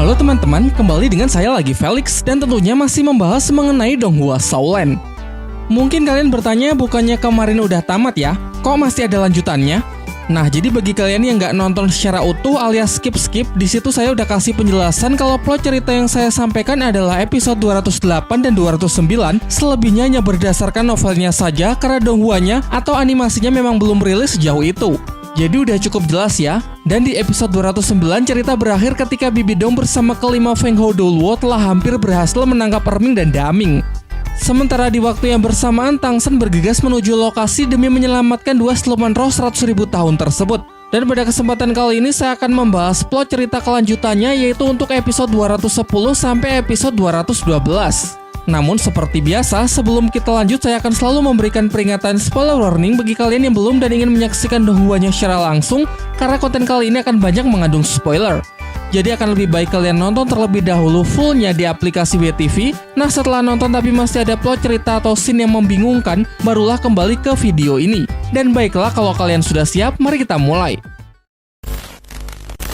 Halo teman-teman, kembali dengan saya lagi Felix dan tentunya masih membahas mengenai Donghua Shaolin. Mungkin kalian bertanya, bukannya kemarin udah tamat ya? Kok masih ada lanjutannya? Nah, jadi bagi kalian yang nggak nonton secara utuh alias skip-skip, di situ saya udah kasih penjelasan kalau plot cerita yang saya sampaikan adalah episode 208 dan 209, selebihnya hanya berdasarkan novelnya saja karena Donghuanya atau animasinya memang belum rilis sejauh itu. Jadi udah cukup jelas ya. Dan di episode 209 cerita berakhir ketika Bibidong bersama kelima Feng Hou Doluo telah hampir berhasil menangkap Erming dan Daming. Sementara di waktu yang bersamaan, Tang Shen bergegas menuju lokasi demi menyelamatkan dua siluman roh 100.000 tahun tersebut. Dan pada kesempatan kali ini saya akan membahas plot cerita kelanjutannya, yaitu untuk episode 210 sampai episode 212. Namun seperti biasa, sebelum kita lanjut saya akan selalu memberikan peringatan spoiler warning bagi kalian yang belum dan ingin menyaksikan Donghuanya secara langsung, karena konten kali ini akan banyak mengandung spoiler. Jadi akan lebih baik kalian nonton terlebih dahulu fullnya di aplikasi WTV. Nah, setelah nonton tapi masih ada plot cerita atau scene yang membingungkan, barulah kembali ke video ini. Dan baiklah, kalau kalian sudah siap, mari kita mulai.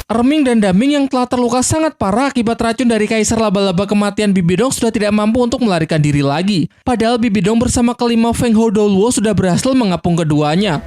Erming dan Daming yang telah terluka sangat parah akibat racun dari Kaisar Laba-Laba Kematian Bibidong sudah tidak mampu untuk melarikan diri lagi. Padahal Bibidong bersama kelima Feng Hou Doluo sudah berhasil mengapung keduanya.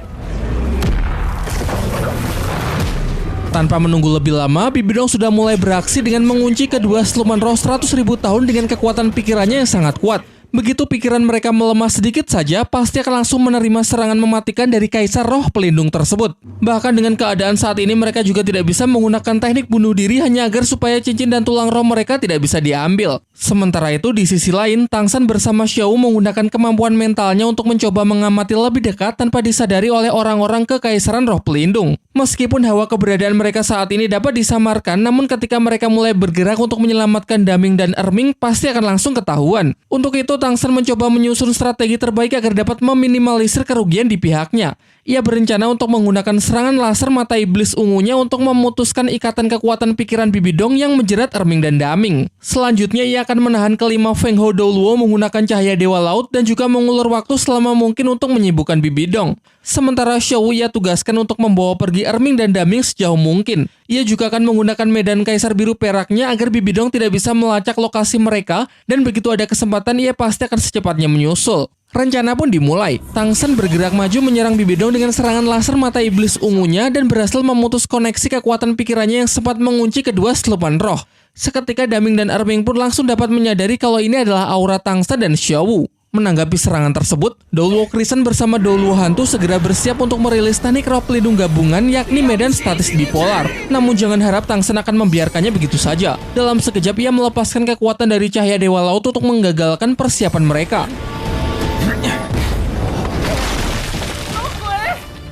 Tanpa menunggu lebih lama, Bibidong sudah mulai beraksi dengan mengunci kedua siluman roh 100.000 tahun dengan kekuatan pikirannya yang sangat kuat. Begitu pikiran mereka melemah sedikit saja, pasti akan langsung menerima serangan mematikan dari Kaisar Roh Pelindung tersebut. Bahkan dengan keadaan saat ini, mereka juga tidak bisa menggunakan teknik bunuh diri hanya agar supaya cincin dan tulang roh mereka tidak bisa diambil. Sementara itu, di sisi lain, Tang Shen bersama Xiao menggunakan kemampuan mentalnya untuk mencoba mengamati lebih dekat tanpa disadari oleh orang-orang Kekaisaran Roh Pelindung. Meskipun hawa keberadaan mereka saat ini dapat disamarkan, namun ketika mereka mulai bergerak untuk menyelamatkan Daming dan Erming, pasti akan langsung ketahuan. Untuk itu, Tang Shen mencoba menyusun strategi terbaik agar dapat meminimalisir kerugian di pihaknya. Ia berencana untuk menggunakan serangan laser mata iblis ungunya untuk memutuskan ikatan kekuatan pikiran Bibidong yang menjerat Erming dan Daming. Selanjutnya, ia akan menahan kelima Feng Hou Doluo menggunakan cahaya Dewa Laut dan juga mengulur waktu selama mungkin untuk menyibukkan Bibidong. Sementara Xiao ia tugaskan untuk membawa pergi Erming dan Daming sejauh mungkin. Ia juga akan menggunakan medan Kaisar Biru Peraknya agar Bibidong tidak bisa melacak lokasi mereka, dan begitu ada kesempatan ia pasti akan secepatnya menyusul. Rencana pun dimulai. Tang Shen bergerak maju menyerang Bibidong dengan serangan laser mata iblis ungunya dan berhasil memutus koneksi kekuatan pikirannya yang sempat mengunci kedua siluman roh. Seketika Daming dan Erming pun langsung dapat menyadari kalau ini adalah aura Tang Shen dan Xiao. Menanggapi serangan tersebut, Doluo Krisen bersama Doluo Hantu segera bersiap untuk merilis teknik roh pelindung gabungan, yakni medan statis bipolar. Namun jangan harap Tang Shen akan membiarkannya begitu saja. Dalam sekejap ia melepaskan kekuatan dari cahaya Dewa Laut untuk menggagalkan persiapan mereka.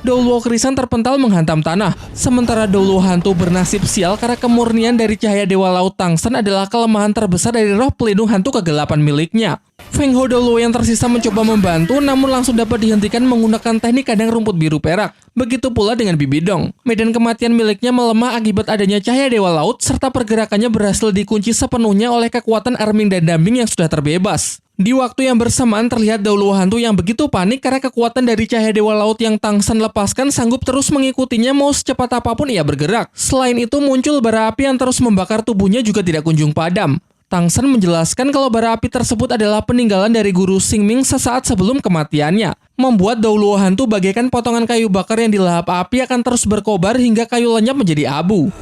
Doluo Krisen terpental menghantam tanah, sementara Doluo Hantu bernasib sial karena kemurnian dari cahaya Dewa Laut Tang Shen adalah kelemahan terbesar dari roh pelindung hantu kegelapan miliknya. Feng Hou Doluo yang tersisa mencoba membantu, namun langsung dapat dihentikan menggunakan teknik kandang rumput biru perak. Begitu pula dengan Bibidong. Medan kematian miliknya melemah akibat adanya cahaya Dewa Laut, serta pergerakannya berhasil dikunci sepenuhnya oleh kekuatan Erming dan Daming yang sudah terbebas. Di waktu yang bersamaan terlihat Doluo Hantu yang begitu panik karena kekuatan dari cahaya Dewa Laut yang Tang Shen lepaskan sanggup terus mengikutinya mau secepat apapun ia bergerak. Selain itu muncul bara api yang terus membakar tubuhnya juga tidak kunjung padam. Tang Shen menjelaskan kalau bara api tersebut adalah peninggalan dari guru Xingming sesaat sebelum kematiannya. Membuat Doluo Hantu bagaikan potongan kayu bakar yang dilahap api akan terus berkobar hingga kayu lenyap menjadi abu.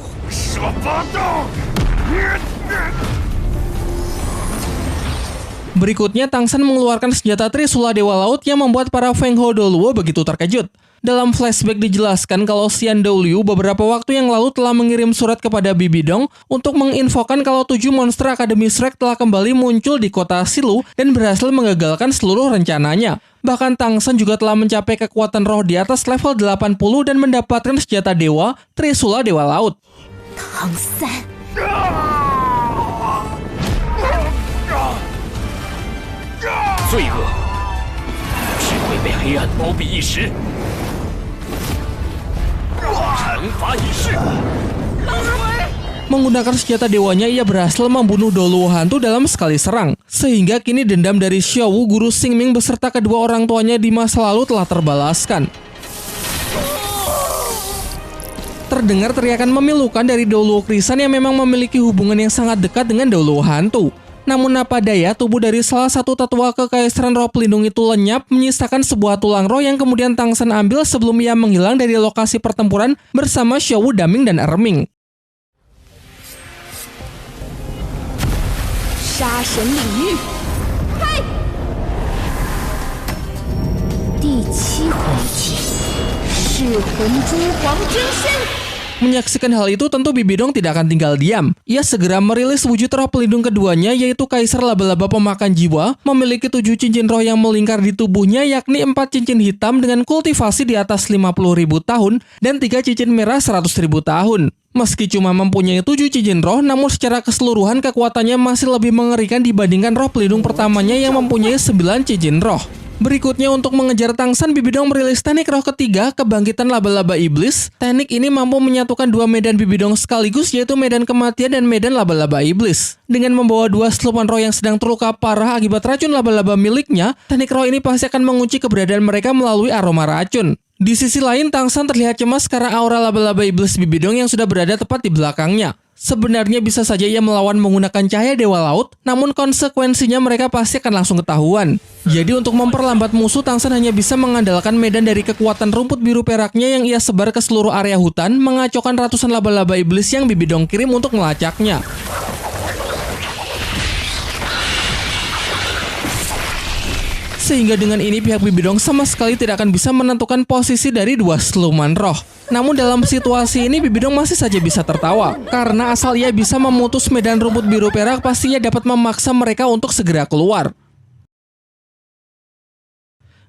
Berikutnya, Tang Shen mengeluarkan senjata Trisula Dewa Laut yang membuat para Feng Hou Doluo begitu terkejut. Dalam flashback dijelaskan kalau Xian Douliu beberapa waktu yang lalu telah mengirim surat kepada Bibidong untuk menginfokan kalau 7 monster Akademi Shrek telah kembali muncul di kota Silu dan berhasil menggagalkan seluruh rencananya. Bahkan Tang Shen juga telah mencapai kekuatan roh di atas level 80 dan mendapatkan senjata dewa Trisula Dewa Laut. Tang Shen. 罪恶只会被黑暗包庇一时，惩罚已逝。 Menggunakan senjata dewanya, ia berhasil membunuh Doluo Hantu dalam sekali serang. Sehingga kini dendam dari Xiao, guru Xingming beserta kedua orang tuanya di masa lalu telah terbalaskan. terdengar teriakan memilukan dari Douluo Krisan yang memang memiliki hubungan yang sangat dekat dengan Douluo Hantu. Namun apa daya, tubuh dari salah satu tetua kekaisaran roh pelindung itu lenyap, menyisakan sebuah tulang roh yang kemudian Tang San ambil sebelum ia menghilang dari lokasi pertempuran bersama Xiao Wu Daming dan Erming. 杀神领域，开！第七魂技，噬魂蛛黄真身。 Menyaksikan hal itu tentu Bibidong tidak akan tinggal diam. Ia segera merilis wujud roh pelindung keduanya yaitu Kaisar Laba-Laba Pemakan Jiwa, memiliki 7 cincin roh yang melingkar di tubuhnya yakni 4 cincin hitam dengan kultivasi di atas 50.000 tahun dan 3 cincin merah 100.000 tahun. Meski cuma mempunyai 7 cincin roh, namun secara keseluruhan kekuatannya masih lebih mengerikan dibandingkan roh pelindung pertamanya yang mempunyai 9 cincin roh. Berikutnya untuk mengejar Tang San, Bibidong merilis teknik roh ketiga, Kebangkitan Laba-Laba Iblis. Teknik ini mampu menyatukan 2 medan Bibidong sekaligus yaitu medan kematian dan medan Laba-Laba Iblis. Dengan membawa 2 siluman roh yang sedang terluka parah akibat racun laba-laba miliknya, teknik roh ini pasti akan mengunci keberadaan mereka melalui aroma racun. Di sisi lain, Tang San terlihat cemas karena aura Laba-Laba Iblis Bibidong yang sudah berada tepat di belakangnya. Sebenarnya bisa saja ia melawan menggunakan cahaya Dewa Laut, namun konsekuensinya mereka pasti akan langsung ketahuan. Jadi untuk memperlambat musuh, Tang San hanya bisa mengandalkan medan dari kekuatan rumput biru peraknya yang ia sebar ke seluruh area hutan, mengacaukan ratusan laba-laba iblis yang Bibidong kirim untuk melacaknya. Sehingga dengan ini pihak Bibidong sama sekali tidak akan bisa menentukan posisi dari 2 siluman roh. Namun dalam situasi ini Bibidong masih saja bisa tertawa, karena asal ia bisa memutus medan rumput biru perak, pasti ia dapat memaksa mereka untuk segera keluar.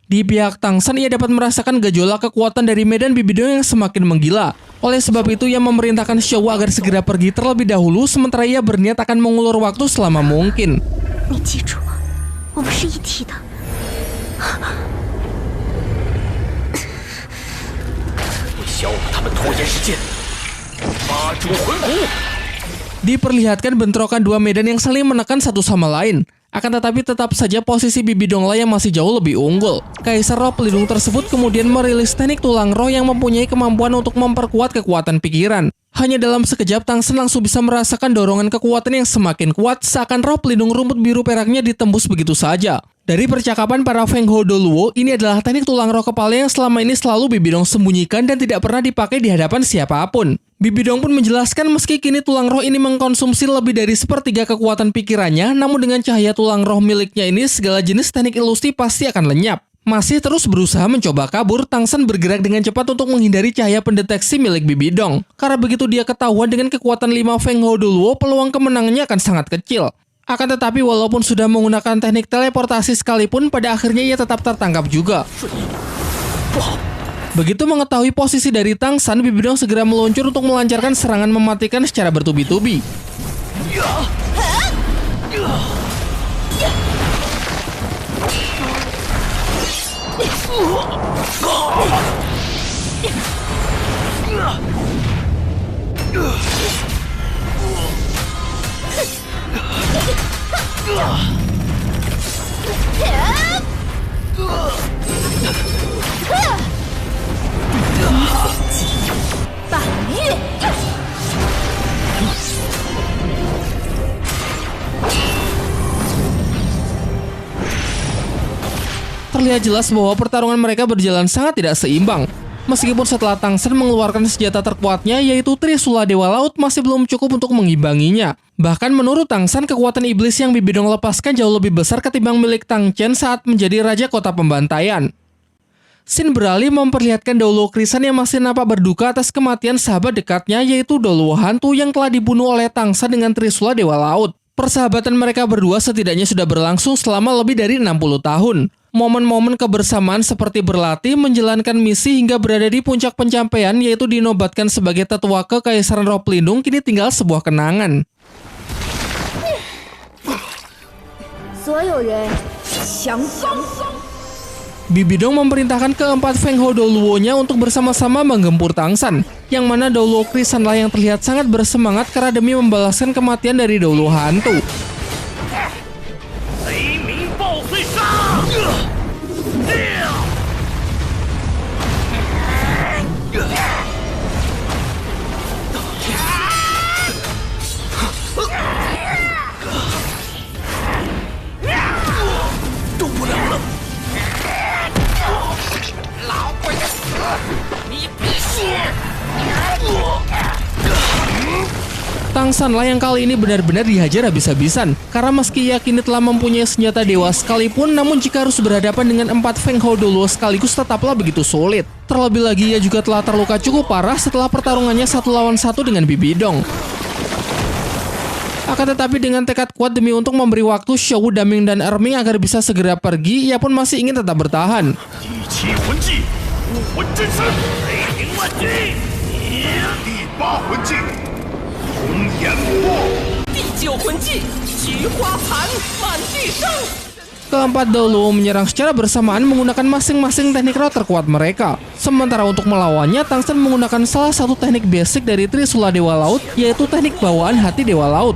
Di pihak Tang San, ia dapat merasakan gejolak kekuatan dari medan Bibidong yang semakin menggila. Oleh sebab itu, ia memerintahkan Xiao Wu agar segera pergi terlebih dahulu, sementara ia berniat akan mengulur waktu selama mungkin. 你记住了，我们是一体的。 消了他们拖延时间，发出魂骨。 Diperlihatkan bentrokan 2 medan yang saling menekan satu sama lain. Akan tetapi tetap saja posisi Bibidong lah yang masih jauh lebih unggul. Kaisar roh pelindung tersebut kemudian merilis teknik tulang roh yang mempunyai kemampuan untuk memperkuat kekuatan pikiran. Hanya dalam sekejap, Tang San langsung bisa merasakan dorongan kekuatan yang semakin kuat, seakan roh pelindung rumput biru peraknya ditembus begitu saja. Dari percakapan para Feng Hou Douluo, ini adalah teknik tulang roh kepala yang selama ini selalu Bibidong sembunyikan dan tidak pernah dipakai di hadapan siapapun. Bibidong pun menjelaskan meski kini tulang roh ini mengkonsumsi lebih dari 1/3 kekuatan pikirannya, namun dengan cahaya tulang roh miliknya ini segala jenis teknik ilusi pasti akan lenyap. Masih terus berusaha mencoba kabur, Tang San bergerak dengan cepat untuk menghindari cahaya pendeteksi milik Bibidong. Karena begitu dia ketahuan dengan kekuatan 5 Feng Hou Douluo, peluang kemenangannya akan sangat kecil. Akan tetapi walaupun sudah menggunakan teknik teleportasi sekalipun, pada akhirnya ia tetap tertangkap juga. Begitu mengetahui posisi dari Tang San, Bibidong segera meluncur untuk melancarkan serangan mematikan secara bertubi-tubi. Terlihat jelas bahwa pertarungan mereka berjalan sangat tidak seimbang. Meskipun setelah Tang San mengeluarkan senjata terkuatnya yaitu Trisula Dewa Laut, masih belum cukup untuk mengimbanginya. Bahkan menurut Tang San, kekuatan iblis yang Bibidong lepaskan jauh lebih besar ketimbang milik Tang Chen saat menjadi Raja Kota Pembantaian. Scene beralih memperlihatkan Douluo Krisan yang masih nampak berduka atas kematian sahabat dekatnya yaitu Douluo Hantu yang telah dibunuh oleh Tang San dengan Trisula Dewa Laut. Persahabatan mereka berdua setidaknya sudah berlangsung selama lebih dari 60 tahun. Momen-momen kebersamaan seperti berlatih, menjalankan misi hingga berada di puncak pencapaian yaitu dinobatkan sebagai tetua kekaisaran roh pelindung kini tinggal sebuah kenangan. Bibidong memerintahkan keempat Feng Hou Douluo-nya untuk bersama-sama menggempur Tang San, yang mana Douluo Krisan lah yang terlihat sangat bersemangat karena demi membalaskan kematian dari Douluo Hantu. Tangsan lah yang kali ini benar-benar dihajar habis-habisan. Karena meski ia kini telah mempunyai senjata dewa sekalipun, namun jika harus berhadapan dengan 4 Feng Hao Doluo sekaligus tetaplah begitu sulit. Terlebih lagi ia juga telah terluka cukup parah setelah pertarungannya 1 lawan 1 dengan Bibi Dong. Akan tetapi dengan tekad kuat demi untuk memberi waktu Xiao Wu, Daming, dan Erming agar bisa segera pergi, ia pun masih ingin tetap bertahan. 第7魂技，武魂真身，雷霆万击。第8魂技，红颜破。第9魂技，菊花残，满地伤。 Keempat Doluo menyerang secara bersamaan menggunakan masing-masing teknik roh terkuat mereka. Sementara untuk melawannya, Tangsan menggunakan salah satu teknik basic dari Trisula Dewa Laut, yaitu teknik bawaan hati Dewa Laut.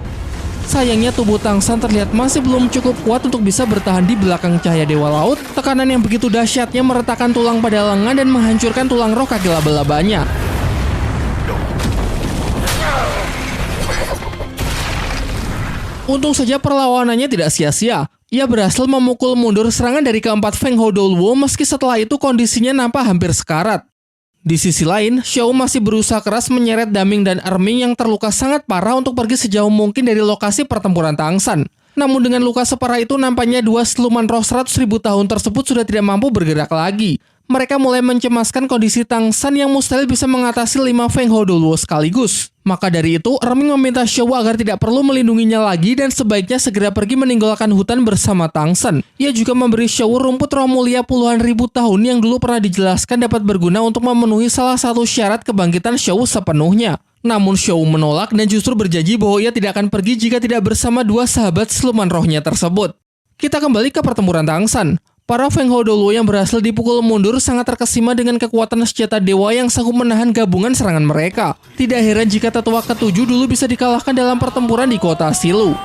Sayangnya tubuh Tangsan terlihat masih belum cukup kuat untuk bisa bertahan di belakang cahaya Dewa Laut. Tekanan yang begitu dahsyatnya meretakkan tulang pada lengan dan menghancurkan tulang roh kaki laba-labanya. Untung saja perlawanannya tidak sia-sia. Ia berhasil memukul mundur serangan dari keempat Feng Hao Doluo meski setelah itu kondisinya nampak hampir sekarat. Di sisi lain, Xiao masih berusaha keras menyeret Daming dan Erming yang terluka sangat parah untuk pergi sejauh mungkin dari lokasi pertempuran Tangsan. Namun dengan luka separah itu nampaknya 2 siluman roh 100.000 tahun tersebut sudah tidak mampu bergerak lagi. Mereka mulai mencemaskan kondisi Tangsan yang mustahil bisa mengatasi 5 Feng Hao Doluo sekaligus. Maka dari itu, Erming meminta Xiao agar tidak perlu melindunginya lagi dan sebaiknya segera pergi meninggalkan hutan bersama Tangsan. Ia juga memberi Xiao rumput roh mulia puluhan ribu tahun yang dulu pernah dijelaskan dapat berguna untuk memenuhi salah satu syarat kebangkitan Xiao sepenuhnya. Namun Xiao menolak dan justru berjanji bahwa ia tidak akan pergi jika tidak bersama 2 sahabat siluman rohnya tersebut. Kita kembali ke pertempuran Tangsan. Para Feng Hao Doluo yang berhasil dipukul mundur sangat terkesima dengan kekuatan senjata dewa yang sanggup menahan gabungan serangan mereka. Tidak heran jika tetua ke-7 dulu bisa dikalahkan dalam pertempuran di kota Silu.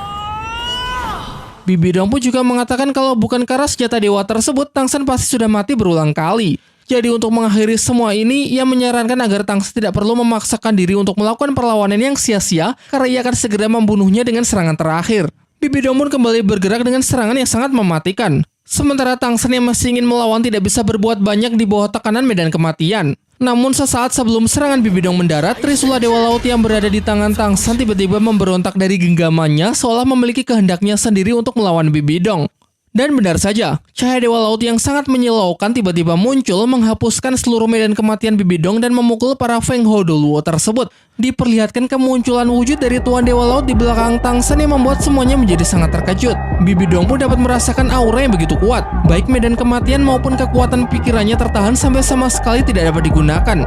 Bibi Dong pun juga mengatakan kalau bukan karena senjata dewa tersebut, Tangsan pasti sudah mati berulang kali. Jadi untuk mengakhiri semua ini, ia menyarankan agar Tangsan tidak perlu memaksakan diri untuk melakukan perlawanan yang sia-sia karena ia akan segera membunuhnya dengan serangan terakhir. Bibi Dong pun kembali bergerak dengan serangan yang sangat mematikan. Sementara Tangsan yang masih ingin melawan tidak bisa berbuat banyak di bawah tekanan medan kematian. Namun sesaat sebelum serangan Bibi Dong mendarat, Trisula Dewa Laut yang berada di tangan Tangsan tiba-tiba memberontak dari genggamannya seolah memiliki kehendaknya sendiri untuk melawan Bibi Dong. Dan benar saja, cahaya Dewa Laut yang sangat menyilaukan tiba-tiba muncul menghapuskan seluruh medan kematian Bibi Dong dan memukul para Feng Hao Doluo tersebut. Diperlihatkan kemunculan wujud dari Tuan Dewa Laut di belakang Tangsan yang membuat semuanya menjadi sangat terkejut. Bibi Dong pun dapat merasakan aura yang begitu kuat. Baik medan kematian maupun kekuatan pikirannya tertahan sampai sama sekali tidak dapat digunakan.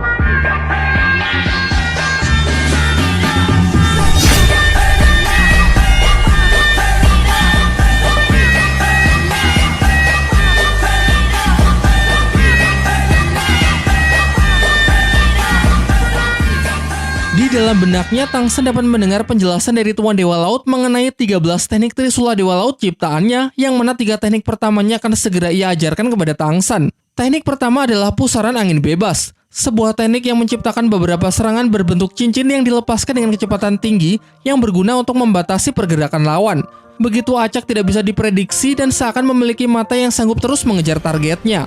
Di dalam benaknya, Tangsan dapat mendengar penjelasan dari Tuan Dewa Laut mengenai 13 teknik Trisula Dewa Laut ciptaannya, yang mana 3 teknik pertamanya akan segera ia ajarkan kepada Tangsan. Teknik pertama adalah pusaran angin bebas, sebuah teknik yang menciptakan beberapa serangan berbentuk cincin yang dilepaskan dengan kecepatan tinggi yang berguna untuk membatasi pergerakan lawan. Begitu acak tidak bisa diprediksi dan seakan memiliki mata yang sanggup terus mengejar targetnya.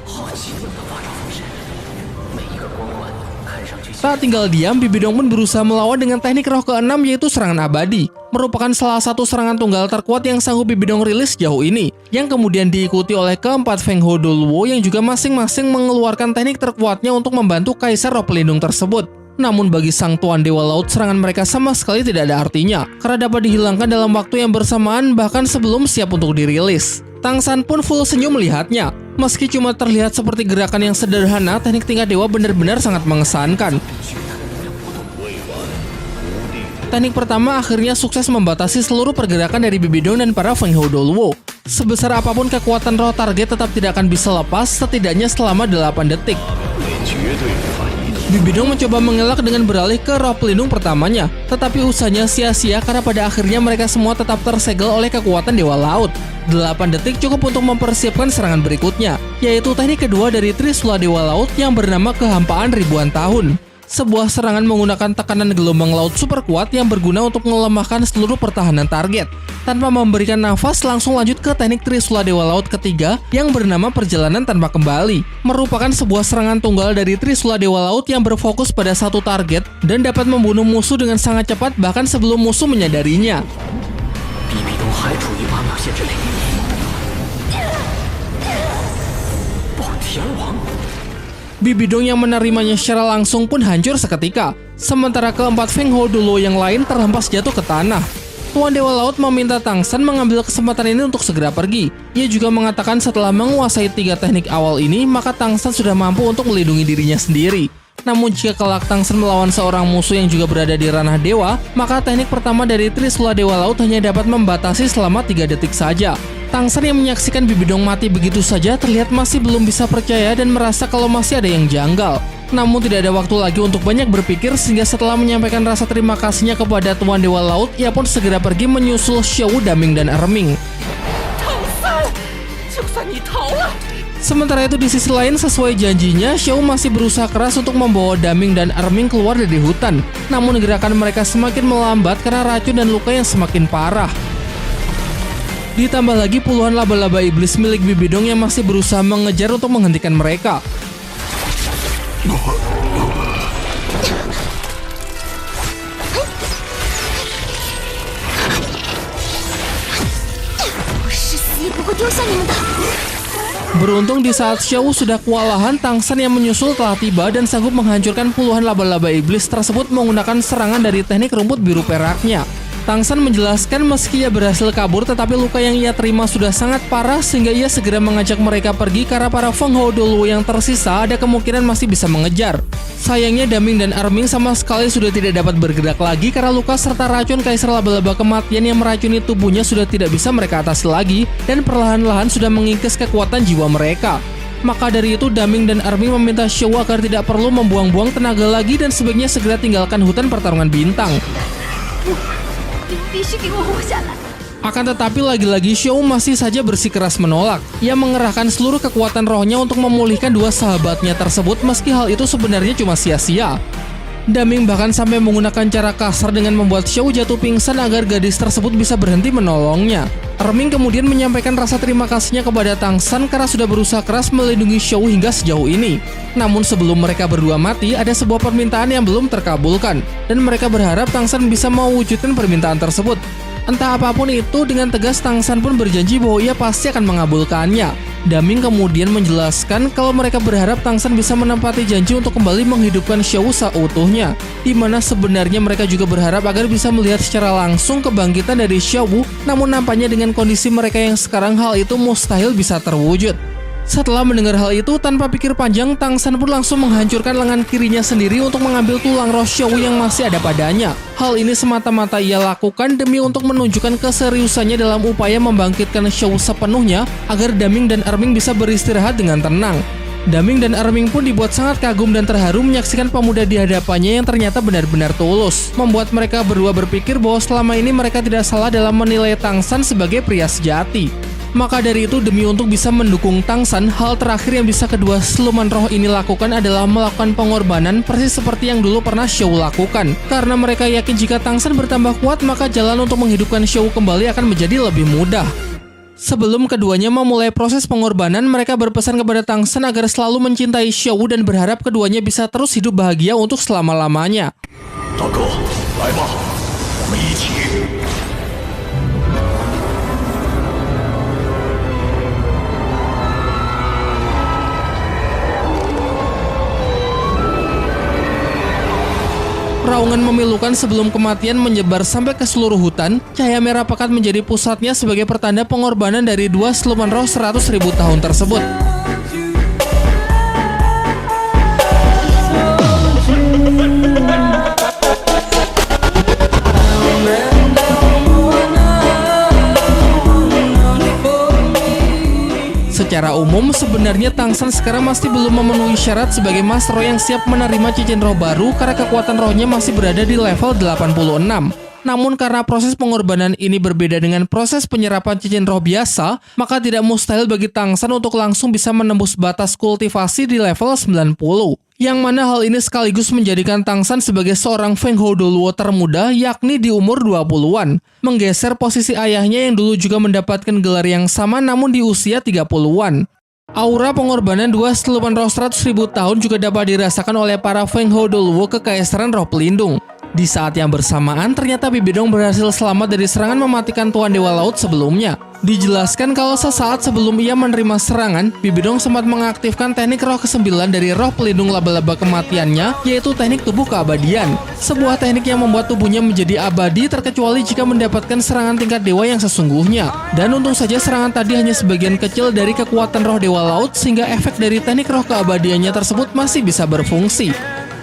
Tak tinggal diam, Bibi Dong pun berusaha melawan dengan teknik roh ke-6 yaitu serangan abadi. Merupakan salah satu serangan tunggal terkuat yang sanggup Bibi Dong rilis sejauh ini, yang kemudian diikuti oleh keempat Feng Hao Doluo yang juga masing-masing mengeluarkan teknik terkuatnya untuk membantu Kaisar Roh Pelindung tersebut. Namun bagi sang Tuan Dewa Laut, serangan mereka sama sekali tidak ada artinya, karena dapat dihilangkan dalam waktu yang bersamaan bahkan sebelum siap untuk dirilis. Tangsan pun full senyum melihatnya. Meski cuma terlihat seperti gerakan yang sederhana, teknik tingkat dewa benar-benar sangat mengesankan. Teknik pertama akhirnya sukses membatasi seluruh pergerakan dari Bibi Dong dan para Feng Hao Doluo. Sebesar apapun kekuatan roh target tetap tidak akan bisa lepas setidaknya selama 8 detik. Bibi Dong mencoba mengelak dengan beralih ke roh pelindung pertamanya, tetapi usahanya sia-sia karena pada akhirnya mereka semua tetap tersegel oleh kekuatan Dewa Laut. 8 detik cukup untuk mempersiapkan serangan berikutnya, yaitu teknik kedua dari Trisula Dewa Laut yang bernama Kehampaan Ribuan Tahun. sebuah serangan menggunakan tekanan gelombang laut super kuat yang berguna untuk melemahkan seluruh pertahanan target. Tanpa memberikan nafas, langsung lanjut ke teknik Trisula Dewa Laut ketiga yang bernama Perjalanan Tanpa Kembali. Merupakan sebuah serangan tunggal dari Trisula Dewa Laut yang berfokus pada satu target dan dapat membunuh musuh dengan sangat cepat bahkan sebelum musuh menyadarinya. Bibidong yang menerimanya secara langsung pun hancur seketika, sementara keempat Feng Hou Dulo yang lain terhempas jatuh ke tanah. Tuan Dewa Laut meminta Tang San mengambil kesempatan ini untuk segera pergi. Ia juga mengatakan setelah menguasai 3 teknik awal ini, maka Tang San sudah mampu untuk melindungi dirinya sendiri. Namun jika kelak Tang San melawan seorang musuh yang juga berada di ranah dewa, maka teknik pertama dari Trisula Dewa Laut hanya dapat membatasi selama 3 detik saja. Tang San yang menyaksikan Bibidong mati begitu saja terlihat masih belum bisa percaya dan merasa kalau masih ada yang janggal. Namun tidak ada waktu lagi untuk banyak berpikir sehingga setelah menyampaikan rasa terima kasihnya kepada Tuan Dewa Laut, ia pun segera pergi menyusul Xiao, Daming, dan Erming. Sementara itu di sisi lain, sesuai janjinya, Xiao masih berusaha keras untuk membawa Daming dan Erming keluar dari hutan. Namun gerakan mereka semakin melambat karena racun dan luka yang semakin parah. Ditambah lagi puluhan laba-laba iblis milik Bibidong yang masih berusaha mengejar untuk menghentikan mereka. Beruntung di saat Xiao sudah kewalahan, Tang San yang menyusul telah tiba dan sanggup menghancurkan puluhan laba-laba iblis tersebut menggunakan serangan dari teknik rumput biru peraknya. Tang San menjelaskan meski ia berhasil kabur, tetapi luka yang ia terima sudah sangat parah sehingga ia segera mengajak mereka pergi karena para Feng Hou Dulo yang tersisa ada kemungkinan masih bisa mengejar. Sayangnya Daming dan Erming sama sekali sudah tidak dapat bergerak lagi karena luka serta racun kaisar laba-laba kematian yang meracuni tubuhnya sudah tidak bisa mereka atasi lagi dan perlahan-lahan sudah mengikis kekuatan jiwa mereka. Maka dari itu Daming dan Erming meminta Xiao agar tidak perlu membuang-buang tenaga lagi dan sebaiknya segera tinggalkan hutan pertarungan bintang. Akan tetapi lagi-lagi Xiao masih saja bersikeras menolak. Ia mengerahkan seluruh kekuatan rohnya untuk memulihkan 2 sahabatnya tersebut meski hal itu sebenarnya cuma sia-sia. Daming bahkan sampai menggunakan cara kasar dengan membuat Xiao jatuh pingsan agar gadis tersebut bisa berhenti menolongnya. Erming kemudian menyampaikan rasa terima kasihnya kepada Tang San karena sudah berusaha keras melindungi Xiao hingga sejauh ini. Namun sebelum mereka berdua mati, ada sebuah permintaan yang belum terkabulkan, dan mereka berharap Tang San bisa mewujudkan permintaan tersebut. Entah apapun itu, dengan tegas Tang San pun berjanji bahwa ia pasti akan mengabulkannya. Daming kemudian menjelaskan kalau mereka berharap Tang San bisa menepati janji untuk kembali menghidupkan Xiao seutuhnya, di mana sebenarnya mereka juga berharap agar bisa melihat secara langsung kebangkitan dari Xiao, namun nampaknya dengan kondisi mereka yang sekarang hal itu mustahil bisa terwujud. Setelah mendengar hal itu, tanpa pikir panjang, Tang San pun langsung menghancurkan lengan kirinya sendiri untuk mengambil tulang roh Xiao yang masih ada padanya. Hal ini semata-mata ia lakukan demi untuk menunjukkan keseriusannya dalam upaya membangkitkan Xiao sepenuhnya agar Daming dan Erming bisa beristirahat dengan tenang. Daming dan Erming pun dibuat sangat kagum dan terharu menyaksikan pemuda di hadapannya yang ternyata benar-benar tulus, membuat mereka berdua berpikir bahwa selama ini mereka tidak salah dalam menilai Tang San sebagai pria sejati. Maka dari itu, demi untuk bisa mendukung Tang San, hal terakhir yang bisa kedua siluman roh ini lakukan adalah melakukan pengorbanan persis seperti yang dulu pernah Xiao lakukan. Karena mereka yakin jika Tang San bertambah kuat, maka jalan untuk menghidupkan Xiao kembali akan menjadi lebih mudah. Sebelum keduanya memulai proses pengorbanan, mereka berpesan kepada Tang San agar selalu mencintai Xiao dan berharap keduanya bisa terus hidup bahagia untuk selama-lamanya. Raungan memilukan sebelum kematian menyebar sampai ke seluruh hutan. Cahaya merah pekat menjadi pusatnya sebagai pertanda pengorbanan dari 2 siluman roh 100.000 tahun tersebut. Secara umum, sebenarnya Tang San sekarang masih belum memenuhi syarat sebagai Mas Roh yang siap menerima cincin roh baru karena kekuatan rohnya masih berada di level 86. Namun karena proses pengorbanan ini berbeda dengan proses penyerapan cincin roh biasa, maka tidak mustahil bagi Tang San untuk langsung bisa menembus batas kultivasi di level 90. Yang mana hal ini sekaligus menjadikan Tang San sebagai seorang Feng Hou-Dou termuda, yakni di umur 20-an, menggeser posisi ayahnya yang dulu juga mendapatkan gelar yang sama namun di usia 30-an. Aura pengorbanan dua siluman roh 100.000 tahun juga dapat dirasakan oleh para Feng Hou-Dou Kekaisaran Roh Pelindung. Di saat yang bersamaan, ternyata Bibi Dong berhasil selamat dari serangan mematikan Tuan Dewa Laut sebelumnya. Dijelaskan kalau sesaat sebelum ia menerima serangan, Bibi Dong sempat mengaktifkan teknik roh ke-9 dari roh pelindung laba-laba kematiannya, yaitu teknik tubuh keabadian. Sebuah teknik yang membuat tubuhnya menjadi abadi terkecuali jika mendapatkan serangan tingkat dewa yang sesungguhnya. Dan untung saja serangan tadi hanya sebagian kecil dari kekuatan roh Dewa Laut, sehingga efek dari teknik roh keabadiannya tersebut masih bisa berfungsi.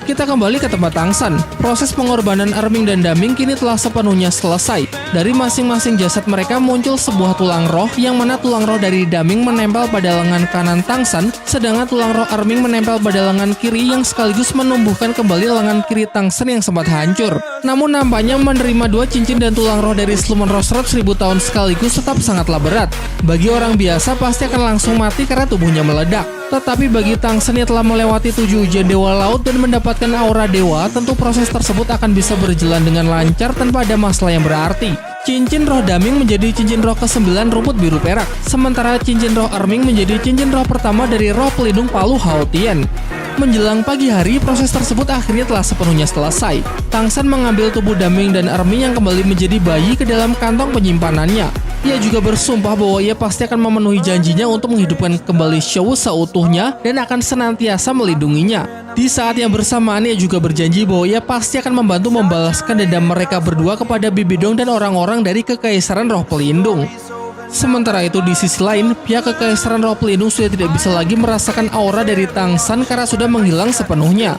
Kita kembali ke tempat Tang San. Proses pengorbanan Erming dan Daming kini telah sepenuhnya selesai. Dari masing-masing jasad mereka muncul sebuah tulang roh, yang mana tulang roh dari Daming menempel pada lengan kanan Tang San, sedangkan tulang roh Erming menempel pada lengan kiri yang sekaligus menumbuhkan kembali lengan kiri Tang San yang sempat hancur. Namun nampaknya menerima dua cincin dan tulang roh dari siluman roh 100.000 tahun sekaligus tetap sangatlah berat. Bagi orang biasa pasti akan langsung mati karena tubuhnya meledak. Tetapi bagi Tang San yang telah melewati 7 ujian Dewa Laut dan mendapatkan aura dewa, tentu proses tersebut akan bisa berjalan dengan lancar tanpa ada masalah yang berarti. Cincin roh Daming menjadi cincin roh ke-9 rumput biru perak, sementara cincin roh Erming menjadi cincin roh pertama dari roh pelindung Palu Hao Tian. Menjelang pagi hari, proses tersebut akhirnya telah sepenuhnya selesai. Tang San mengambil tubuh Daming dan Erming yang kembali menjadi bayi ke dalam kantong penyimpanannya. Ia juga bersumpah bahwa ia pasti akan memenuhi janjinya untuk menghidupkan kembali Shou seutuhnya dan akan senantiasa melindunginya. Di saat yang bersamaan, ia juga berjanji bahwa ia pasti akan membantu membalaskan dendam mereka berdua kepada Bibi Dong dan orang-orang dari Kekaisaran Roh Pelindung. Sementara itu di sisi lain, pihak Kekaisaran Roh Pelindung sudah tidak bisa lagi merasakan aura dari Tang San karena sudah menghilang sepenuhnya.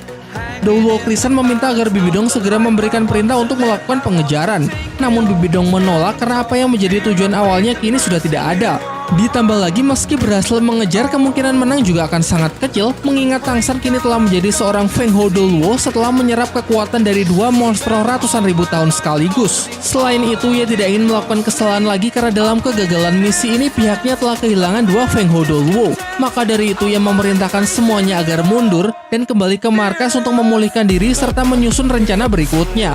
Doulo Krisan meminta agar Bibi Dong segera memberikan perintah untuk melakukan pengejaran. Namun Bibi Dong menolak karena apa yang menjadi tujuan awalnya kini sudah tidak ada. Ditambah lagi meski berhasil mengejar, kemungkinan menang juga akan sangat kecil, mengingat Tang San kini telah menjadi seorang Feng Hou-Dou setelah menyerap kekuatan dari dua monster ratusan ribu tahun sekaligus. Selain itu, ia tidak ingin melakukan kesalahan lagi karena dalam kegagalan misi ini pihaknya telah kehilangan dua Feng Hou-Dou. Maka dari itu ia memerintahkan semuanya agar mundur dan kembali ke markas untuk memulihkan diri serta menyusun rencana berikutnya.